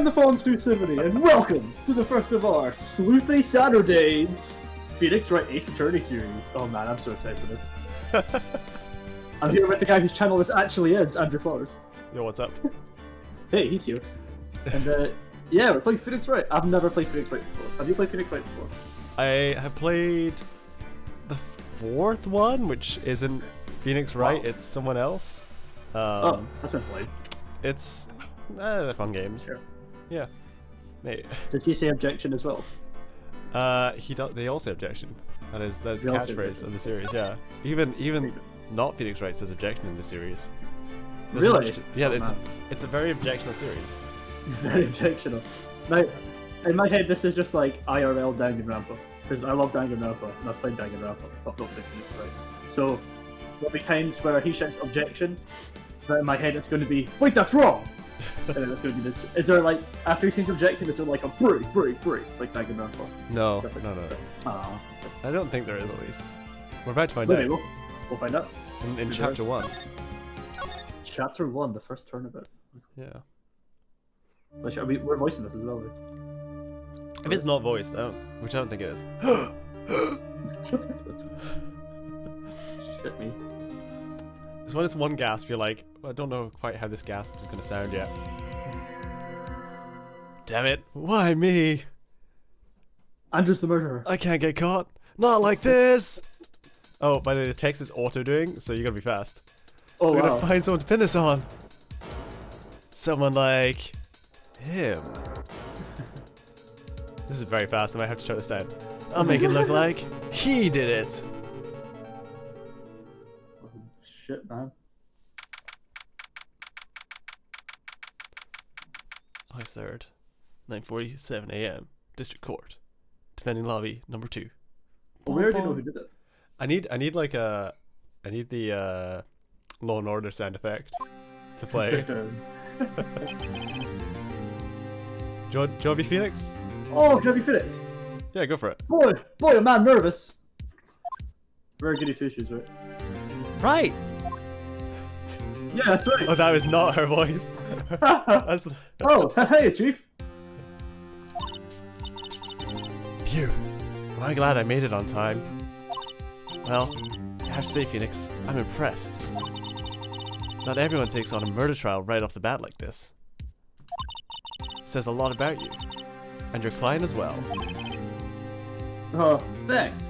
the fall exclusivity, and welcome to the first of our Sleuthy Saturdays Phoenix Wright Ace Attorney series. Oh man, I'm so excited for this. I'm here with the guy whose channel this actually is, Andrew Flowers. Yo, what's up? Hey, he's here. And yeah, we're playing Phoenix Wright. I've never played Phoenix Wright before. Have you played Phoenix Wright before? I have played the fourth one, which isn't Phoenix Wright, it's someone else. Oh, that sounds lame. It's they're fun games. Yeah. Mate. Does he say objection as well? They all say objection. That's the They all say catchphrase of the series. Yeah. Even not Phoenix Wright says objection in the series. There's Really? Yeah. Oh, it's a very objectional series. Very objectional. Now, in my head, this is just like IRL Danganronpa, because I love Danganronpa, and I've played Danganronpa, but I've not played Phoenix Wright. So, there'll be times where he shouts objection, but in my head it's going to be, wait, that's wrong! And then it's going to be this. Is there like, after he says objection, is there like a break, like Danganronpa? No, Like, no. Aww. I don't think there is, at least. We're about to find Maybe out. we'll find out. In chapter 1. Chapter 1, the first turnabout. Yeah. We're voicing this as well, right? If it's not voiced, which I don't think it is. Shit me. It's when it's one gasp, you're like, I don't know quite how this gasp is going to sound yet. Damn it, why me? Andrew's the murderer. I can't get caught. Not like this! Oh, by the way, the text is auto-doing, so you gotta be fast. Oh, We're wow. gonna find someone to pin this on. Someone like... him. This is very fast, I might have to shut this down. I'll make it look like he did it. Oh, shit, man. August 3rd, 9:47 AM, District Court. Defending lobby number 2. Well, we already know who did it. I need the Law and Order sound effect to play. Do you want to be Phoenix? Oh, can I be Phoenix? Yeah, go for it. Boy, a man nervous. Very goody two shoes, right? Right! Yeah, that's right. Oh, that was not her voice. That's... Oh, hey, Chief. Phew. Well, I'm glad I made it on time. Well, I have to say, Phoenix, I'm impressed. Not everyone takes on a murder trial right off the bat like this. Says a lot about you. And your client as well. Oh, thanks.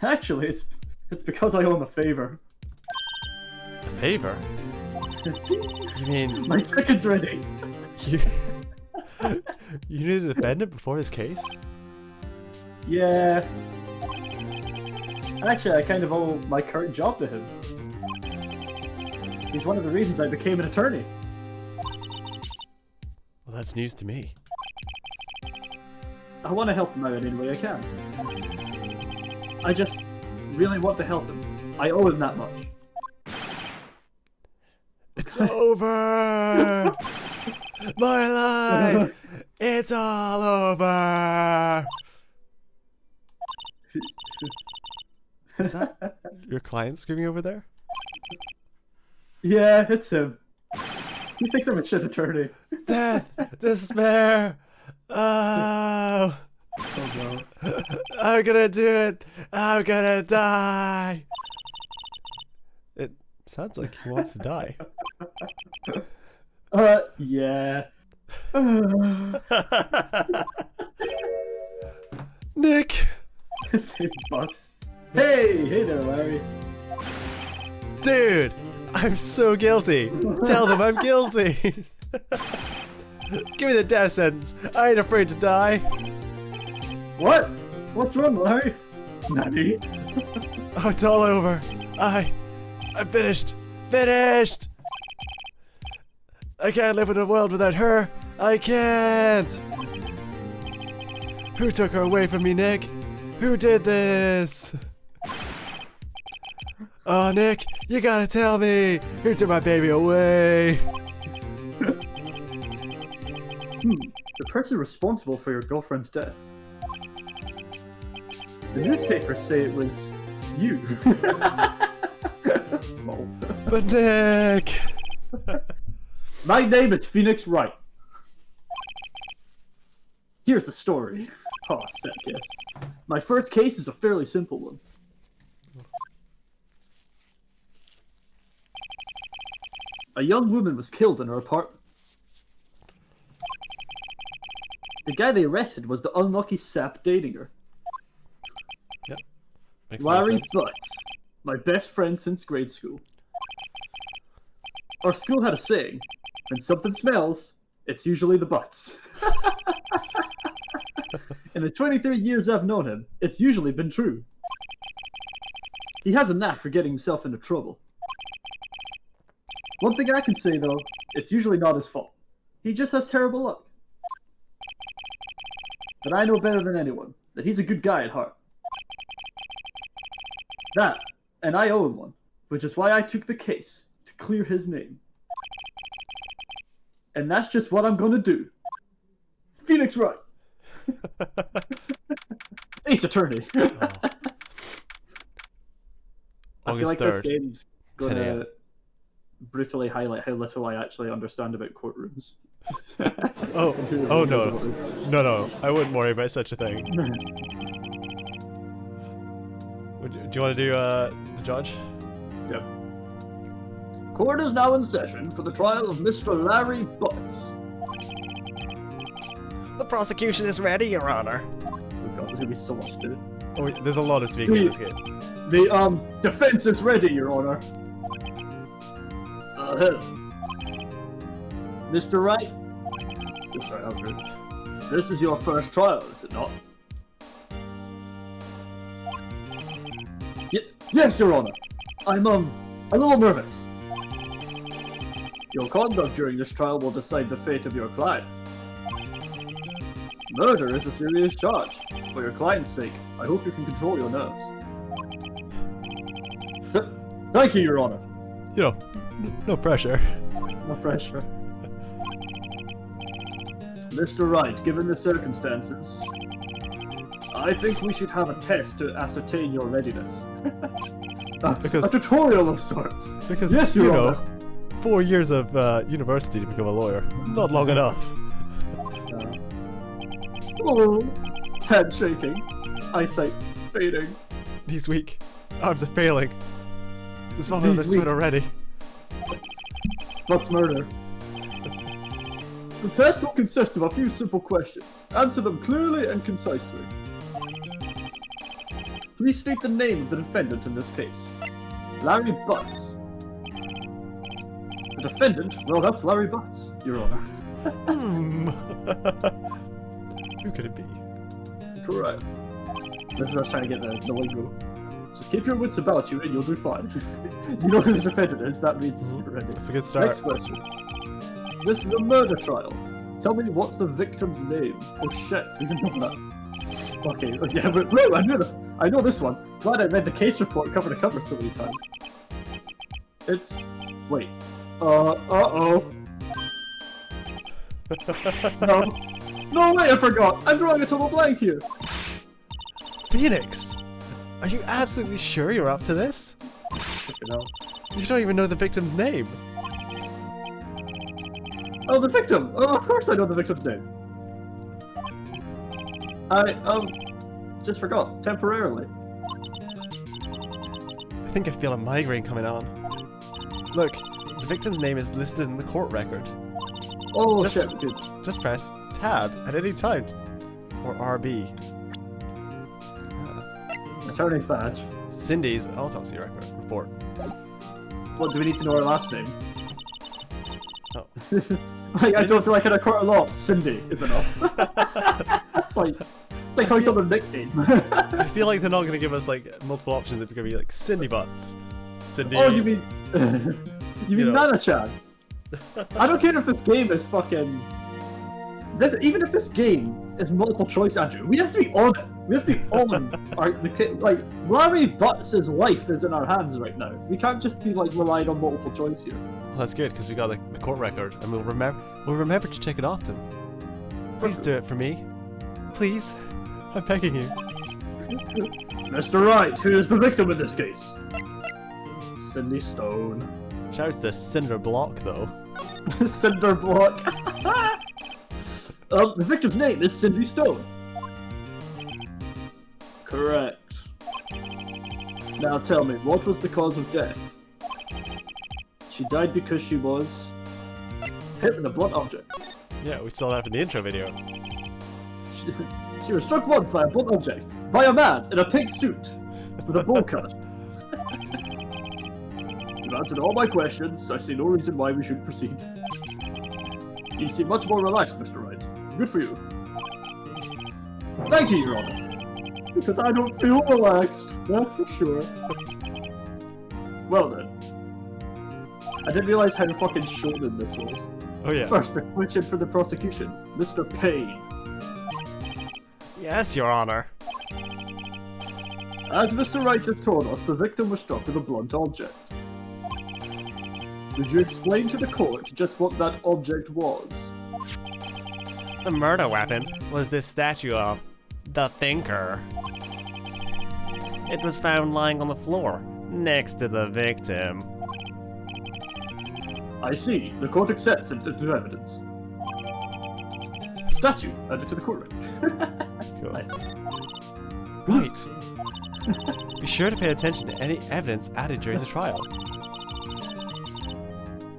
Actually, it's because I owe him a favor. A favor? You mean... My chicken's ready. You... you knew the defendant before this case? Yeah. Actually, I kind of owe my current job to him. He's one of the reasons I became an attorney. Well, that's news to me. I want to help him out in any way I can. I just really want to help him. I owe him that much. It's over! My life! It's all over! Is that your client screaming over there? Yeah, it's him. He thinks I'm a shit attorney. Death! Despair! Oh! Oh no. I'm gonna do it! I'm gonna die! It sounds like he wants to die. Yeah. Nick! His boss. Hey there, Larry. Dude! I'm so guilty! Tell them I'm guilty! Give me the death sentence! I ain't afraid to die! What? What's wrong, Larry? Nani? Oh, it's all over! I'm finished! Finished! I can't live in a world without her! I can't! Who took her away from me, Nick? Who did this? Oh, Nick, you gotta tell me! Who took my baby away? The person responsible for your girlfriend's death. The newspapers say it was you. Lol. But Nick! My name is Phoenix Wright. Here's the story. Oh, set guess. My first case is a fairly simple one. A young woman was killed in her apartment. The guy they arrested was the unlucky sap dating her. Yep. Makes a lot of Larry sense. Butts, my best friend since grade school. Our school had a saying, when something smells, it's usually the butts. In the 23 years I've known him, it's usually been true. He has a knack for getting himself into trouble. One thing I can say, though, it's usually not his fault. He just has terrible luck. But I know better than anyone that he's a good guy at heart. That, and I owe him one, which is why I took the case to clear his name. And that's just what I'm gonna do. Phoenix Wright. Ace Attorney. Oh. I feel August like this 3rd, game's 10 gonna a.m. brutally highlight how little I actually understand about courtrooms. Oh, oh no. No, I wouldn't worry about such a thing. Do you want to do the judge? Yep. Court is now in session for the trial of Mr. Larry Butts. The prosecution is ready, Your Honor. Oh god, there's gonna be so much to do. Oh, there's a lot of speaking in this game. The defense is ready, Your Honor. Mr. Wright? That's right, okay. This is your first trial, is it not? Yes, Your Honor. I'm, a little nervous. Your conduct during this trial will decide the fate of your client. Murder is a serious charge. For your client's sake, I hope you can control your nerves. Thank you, Your Honor. You know, no pressure. No pressure. Mr. Wright, given the circumstances, I think we should have a test to ascertain your readiness. A tutorial of sorts. Because, yes, you Your know, Honor. 4 years of university to become a lawyer. Not long enough. Oh, head shaking, eyesight fading. He's weak. Arms are failing. This one He's is sweat weak. already. What's murder? The test will consist of a few simple questions. Answer them clearly and concisely. Please state the name of the defendant in this case. Larry Butts. The defendant? Well, that's Larry Butts, Your Honor. Who could it be? Correct. This is us trying to get the lingo. Just keep your wits about you and you'll do fine. You know who the defendant is, that means you're ready. That's a good start. Next question. This is a murder trial. Tell me what's the victim's name? Oh shit, you didn't know that. Okay, yeah, but no, I know this one. Glad I read the case report cover to cover so many times. It's... wait. Uh-oh. No. No, wait, I forgot. I'm drawing a total blank here. Phoenix! Are you absolutely sure you're up to this? You don't even know the victim's name. Oh, the victim! Oh, of course I know the victim's name. I, just forgot, temporarily. I think I feel a migraine coming on. Look, the victim's name is listed in the court record. Oh, Just- shit, good. Just press tab at any time. Or RB. Attorney's badge. Cindy's autopsy record report. What, do we need to know her last name? Oh. I don't feel like in a court of law, Cindy is enough. It's like calling someone a nickname. I feel like they're not going to give us like multiple options. It's going to be like Cindy Butts. Cindy. Oh, you mean... you mean know. Nana-chan? I don't care if this game is fucking... even if this game is multiple choice, Andrew, we have to be on it. We have to be on our... Like, Larry Butts' life is in our hands right now. We can't just be, like, relying on multiple choice here. Well, that's good because we got the court record and we'll remember to check it often. Please do it for me. Please. I'm begging you. Mr. Wright, who is the victim in this case? Cindy Stone. Shouts to Cinder Block though. Cinder block. The victim's name is Cindy Stone. Correct. Now tell me, what was the cause of death? She died because she was hit with a blunt object. Yeah, we saw that from the intro video. She was struck once by a blunt object by a man in a pink suit with a bowl cut. You've answered all my questions. I see no reason why we should proceed. You seem much more relaxed, Mr. Wright. Good for you. Thank you, Your Honor. Because I don't feel relaxed, that's for sure. Well then. I didn't realize how fucking shonen this was. Oh yeah. First, the question for the prosecution, Mr. Payne. Yes, Your Honor. As Mr. Wright just told us, the victim was struck with a blunt object. Would you explain to the court just what that object was? The murder weapon was this statue of the Thinker. It was found lying on the floor, next to the victim. I see. The court accepts it into evidence. Statue added to the court record. Cool. Nice. Right. Be sure to pay attention to any evidence added during the trial.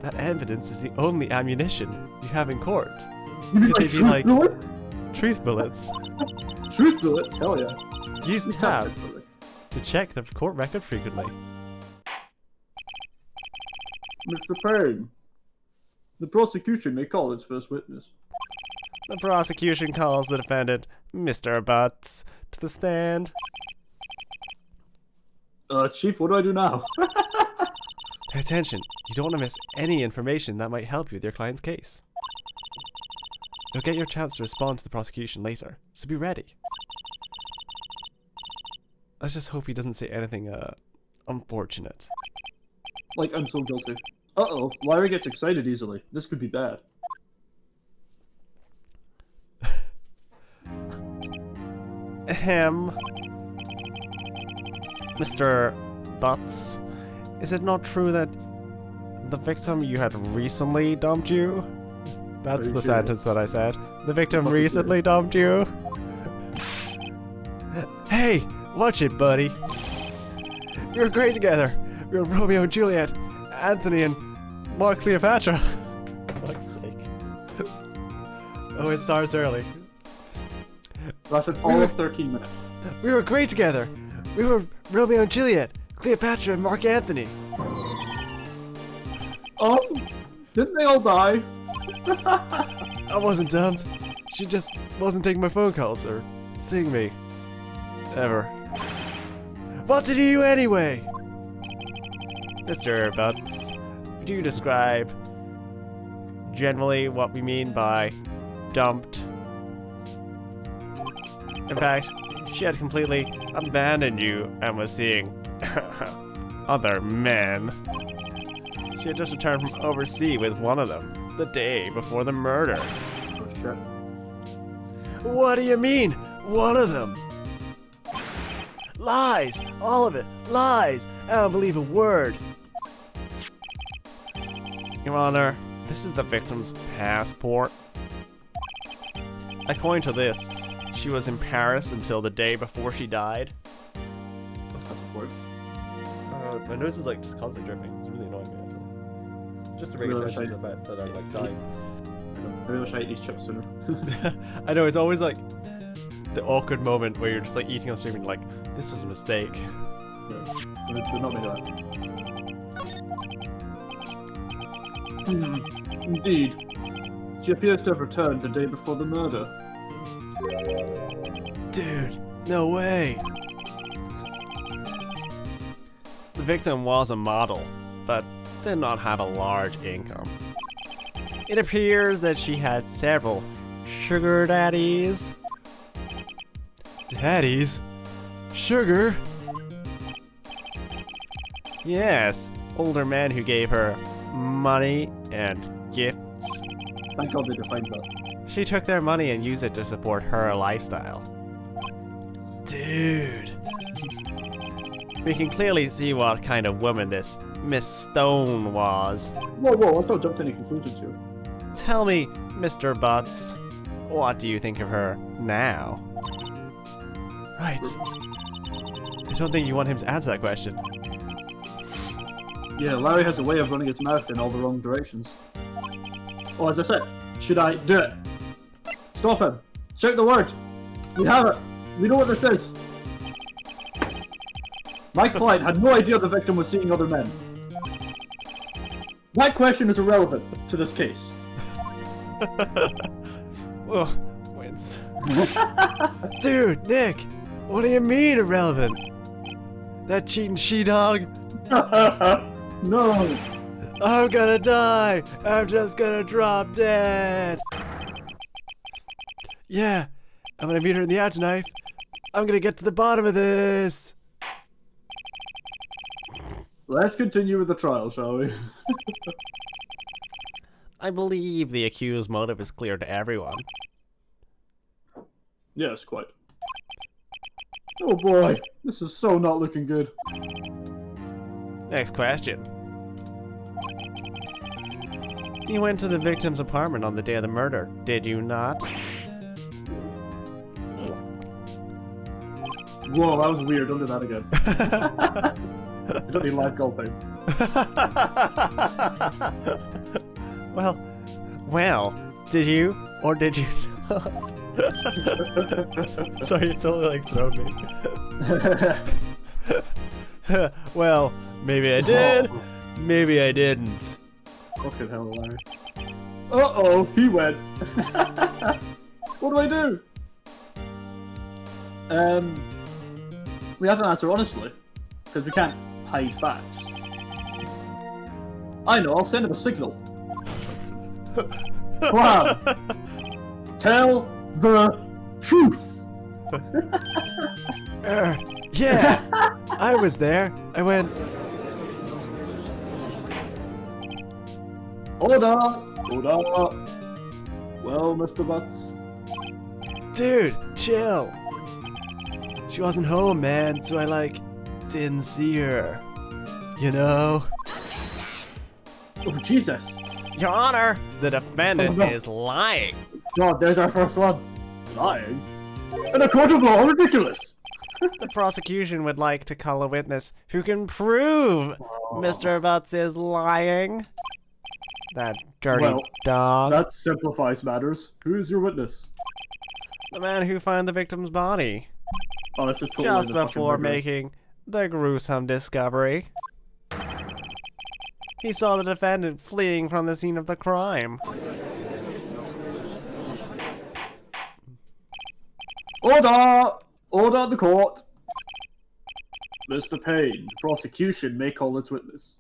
That evidence is the only ammunition you have in court. You mean Could like they be truth like bullets? truth bullets? Truth bullets? Hell yeah. Use tab to check the court record frequently. Mr. Payne, the prosecution may call its first witness. The prosecution calls the defendant, Mr. Butts, to the stand. Chief, what do I do now? Pay attention. You don't want to miss any information that might help you with your client's case. You'll get your chance to respond to the prosecution later, so be ready. Let's just hope he doesn't say anything, unfortunate. Like, I'm so guilty. Uh-oh, Larry gets excited easily. This could be bad. Ahem. Mr. Butts, is it not true that the victim you had recently dumped you? That's the sentence that I said. The victim recently dumped you? Hey, watch it, buddy. We were great together. We were Romeo and Juliet, Anthony and Mark Cleopatra. For fuck's sake. Oh, it starts early. Lasted all of 13 minutes. We were great together. We were Romeo and Juliet, Cleopatra and Mark Anthony. Oh, didn't they all die? I wasn't dumped. She just wasn't taking my phone calls or seeing me. Ever. What did you anyway? Mr. Butts, do you describe generally what we mean by dumped? In fact, she had completely abandoned you and was seeing other men. She had just returned from overseas with one of them the day before the murder. Oh, shit. What do you mean, one of them? Lies! All of it! Lies! I don't believe a word. Your Honor, this is the victim's passport. According to this, she was in Paris until the day before she died. What's passport? My nose is like just constantly dripping. It's really annoying me actually. Just to bring Really attention to shiny. the fact that I'm like dying. I really wish I ate these chips sooner. I know, it's always like the awkward moment where you're just like eating on stream and you're like, this was a mistake. Yeah. They're not made of that. Indeed. She appears to have returned the day before the murder. Dude, no way. The victim was a model, but did not have a large income. It appears that she had several sugar daddies. Daddies? Sugar? Yes, older men who gave her money and gifts. Thank God they defined that. She took their money and used it to support her lifestyle. Dude. We can clearly see what kind of woman this Miss Stone was. Whoa, let's not jump to any conclusions here. Tell me, Mr. Butts, what do you think of her now? Right. I don't think you want him to answer that question. Yeah, Larry has a way of running his mouth in all the wrong directions. Oh, as I said, should I do it? Stop him! Shout the word! We have it! We know what this is! My client had no idea the victim was seeing other men. That question is irrelevant to this case. Ugh, wins. Dude, Nick! What do you mean irrelevant? That cheating she-dog? No! I'm gonna die! I'm just gonna drop dead! Yeah, I'm gonna meet her in the afterlife. I'm gonna get to the bottom of this! Let's continue with the trial, shall we? I believe the accused's motive is clear to everyone. Yes, quite. Oh boy, this is so not looking good. Next question. You went to the victim's apartment on the day of the murder, did you not? Whoa, that was weird. Don't do that again. I don't need live gulping. Well, did you or did you not? Sorry, it's totally like thrown me. Well, maybe I did, maybe I didn't. Fucking hell, Larry. Uh-oh, he went. What do I do? We have to answer honestly, because we can't hide facts. I know, I'll send him a signal. Wow. Tell the truth. Yeah, I was there. I went. Hold on. Well, Mr. Butts. Dude, chill. She wasn't home, man, so I, didn't see her. You know? Oh, Jesus. Your Honor, the defendant is lying. God, there's our first one. Lying? In a court of law, ridiculous. The prosecution would like to call a witness who can prove Mr. Butts is lying. That dirty dog. That simplifies matters. Who is your witness? The man who found the victim's body. Oh, this is totally Just before making the gruesome discovery. He saw the defendant fleeing from the scene of the crime. Order! Order at the court! Mr. Payne, the prosecution may call its witness.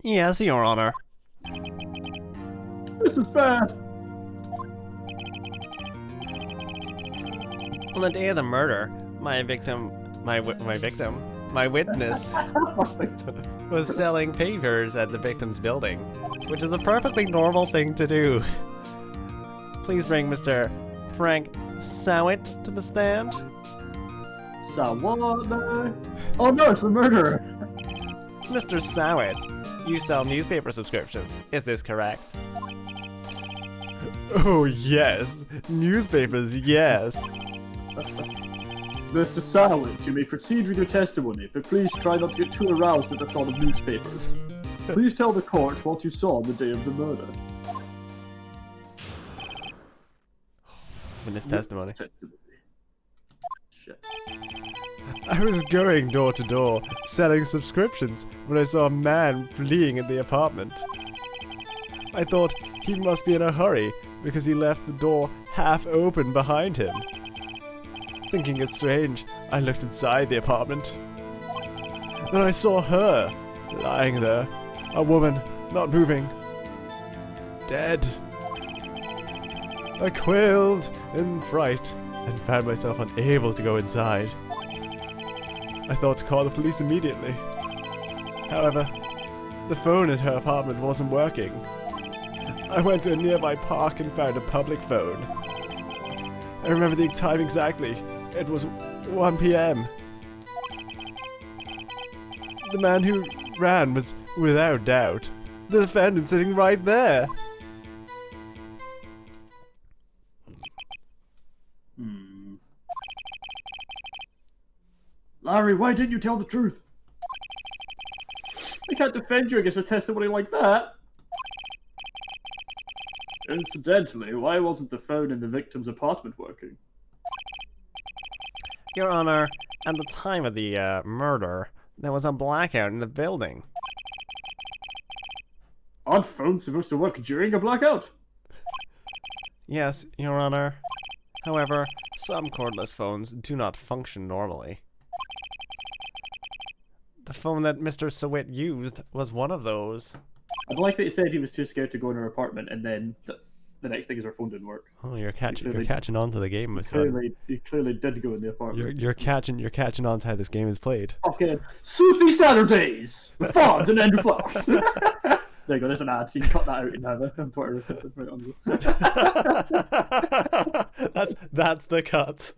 Yes, Your Honor. This is bad! On the day of the murder, my witness was selling papers at the victim's building, which is a perfectly normal thing to do. Please bring Mr. Frank Sowit to the stand. Sawada? Oh no, it's the murderer! Mr. Sowit, you sell newspaper subscriptions, is this correct? Oh yes, newspapers, yes. Mr. Sowit, you may proceed with your testimony, but please try not to get too aroused with the thought of newspapers. Please tell the court what you saw on the day of the murder. Witness testimony. Shit. I was going door to door, selling subscriptions, when I saw a man fleeing in the apartment. I thought he must be in a hurry, because he left the door half open behind him. Thinking it strange, I looked inside the apartment. Then I saw her, lying there, a woman, not moving, dead. I quailed in fright and found myself unable to go inside. I thought to call the police immediately. However, the phone in her apartment wasn't working. I went to a nearby park and found a public phone. I remember the time exactly. It was 1 p.m. The man who ran was, without doubt, the defendant sitting right there. Larry, why didn't you tell the truth? I can't defend you against a testimony like that. Incidentally, why wasn't the phone in the victim's apartment working? Your Honor, at the time of the murder, there was a blackout in the building. Aren't phones supposed to work during a blackout? Yes, Your Honor. However, some cordless phones do not function normally. The phone that Mr. Sawit used was one of those. I'd like that he said he was too scared to go in her apartment, and then the next thing is her phone didn't work. Oh, you're catching on to the game, my son. He clearly did go in the apartment. You're catching on to how this game is played. Okay, Sleuthy Saturdays with Fonz and Andrew Flowers. There you go. There's an ad. So you can cut that out and have it on Twitter or something. Right on. That's the cut.